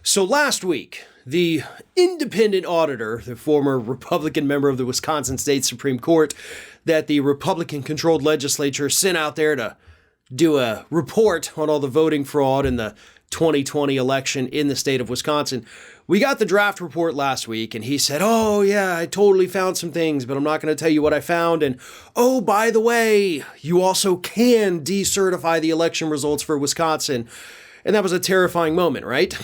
So last week, the independent auditor, the former Republican member of the Wisconsin State Supreme Court that the Republican-controlled legislature sent out there to do a report on all the voting fraud in the 2020 election in the state of Wisconsin. We got the draft report last week, and he said, oh, yeah, I totally found some things, but I'm not going to tell you what I found. And, oh, by the way, you also can decertify the election results for Wisconsin. And that was a terrifying moment, right?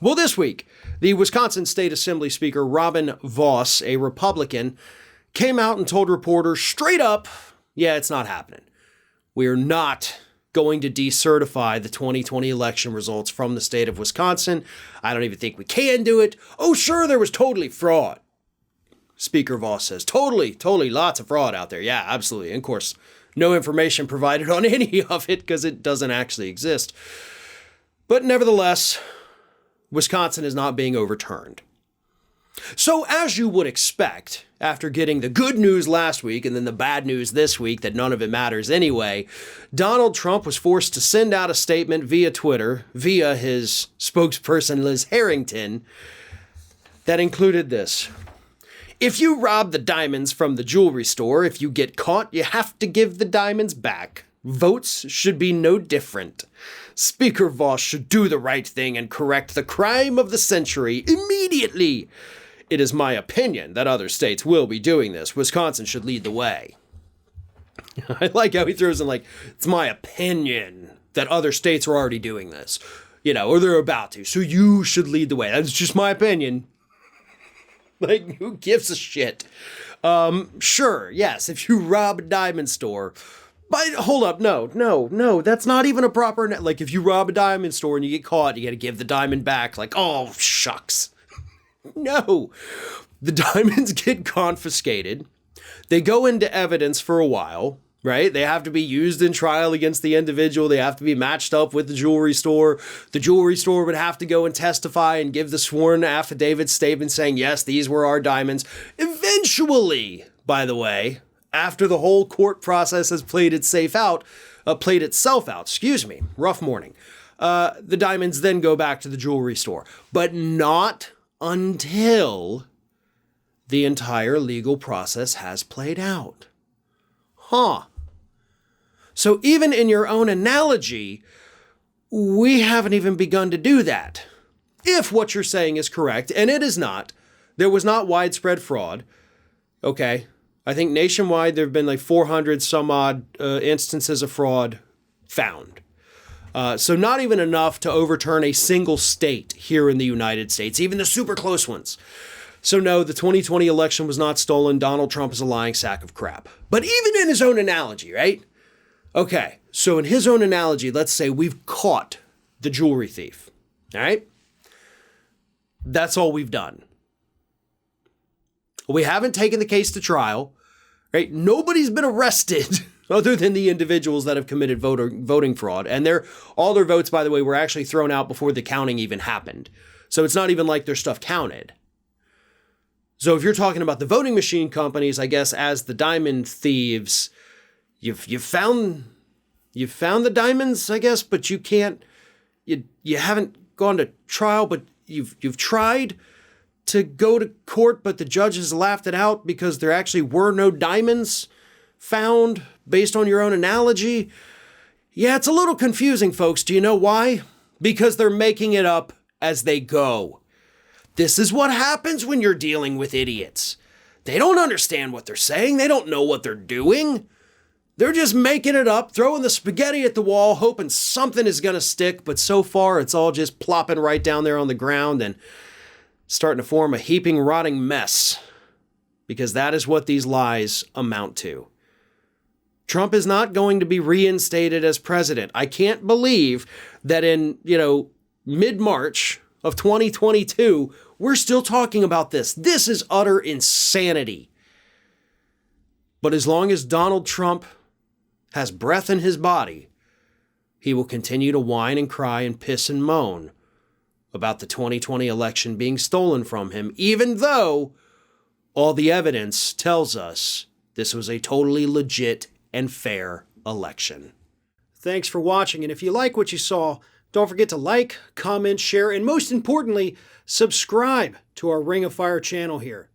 Well, this week, the Wisconsin State Assembly Speaker Robin Vos, a Republican, came out and told reporters straight up, yeah, it's not happening. We're not going to decertify the 2020 election results from the state of Wisconsin. I don't even think we can do it. Oh, sure, there was totally fraud. Speaker Vos says, totally, lots of fraud out there. Yeah, absolutely. And of course, no information provided on any of it because it doesn't actually exist. But nevertheless, Wisconsin is not being overturned. So as you would expect, after getting the good news last week and then the bad news this week that none of it matters anyway, Donald Trump was forced to send out a statement via Twitter, via his spokesperson Liz Harrington, that included this. If you rob the diamonds from the jewelry store, if you get caught, you have to give the diamonds back. Votes should be no different. Speaker Vos should do the right thing and correct the crime of the century immediately. It is my opinion that other states will be doing this. Wisconsin should lead the way. I like how he throws in like, it's my opinion that other states are already doing this, or they're about to. So you should lead the way. That's just my opinion. Like, who gives a shit? Sure, yes, if you rob a diamond store. But hold up, no, that's not even a proper, like if you rob a diamond store and you get caught, you got to give the diamond back. Like, oh, shucks. No, the diamonds get confiscated. They go into evidence for a while, right? They have to be used in trial against the individual. They have to be matched up with the jewelry store. The jewelry store would have to go and testify and give the sworn affidavit statement saying, yes, these were our diamonds. Eventually, by the way, after the whole court process has played itself out, rough morning. The diamonds then go back to the jewelry store, but not until the entire legal process has played out. So even in your own analogy, we haven't even begun to do that. If what you're saying is correct, and it is not, there was not widespread fraud. Okay. I think nationwide there have been like 400 some odd instances of fraud found. So not even enough to overturn a single state here in the United States, even the super close ones. So no, the 2020 election was not stolen. Donald Trump is a lying sack of crap. But even in his own analogy, right? Okay, so in his own analogy, let's say we've caught the jewelry thief. All right? That's all we've done. We haven't taken the case to trial, right? Nobody's been arrested other than the individuals that have committed voting fraud. And all their votes, by the way, were actually thrown out before the counting even happened. So it's not even like their stuff counted. So if you're talking about the voting machine companies, I guess, as the diamond thieves, you've found the diamonds, I guess, but you haven't gone to trial, but you've tried to go to court, but the judge has laughed it out because there actually were no diamonds found based on your own analogy. Yeah, it's a little confusing, folks. Do you know why? Because they're making it up as they go. This is what happens when you're dealing with idiots. They don't understand what they're saying. They don't know what they're doing. They're just making it up, throwing the spaghetti at the wall, hoping something is going to stick. But so far, it's all just plopping right down there on the ground and starting to form a heaping, rotting mess, because that is what these lies amount to. Trump is not going to be reinstated as president. I can't believe that in, mid-March of 2022, we're still talking about this. This is utter insanity. But as long as Donald Trump has breath in his body, he will continue to whine and cry and piss and moan about the 2020 election being stolen from him, even though all the evidence tells us this was a totally legit and fair election. Thanks for watching, and if you like what you saw, Don't forget to like, comment, share, and most importantly, subscribe to our Ring of Fire channel here.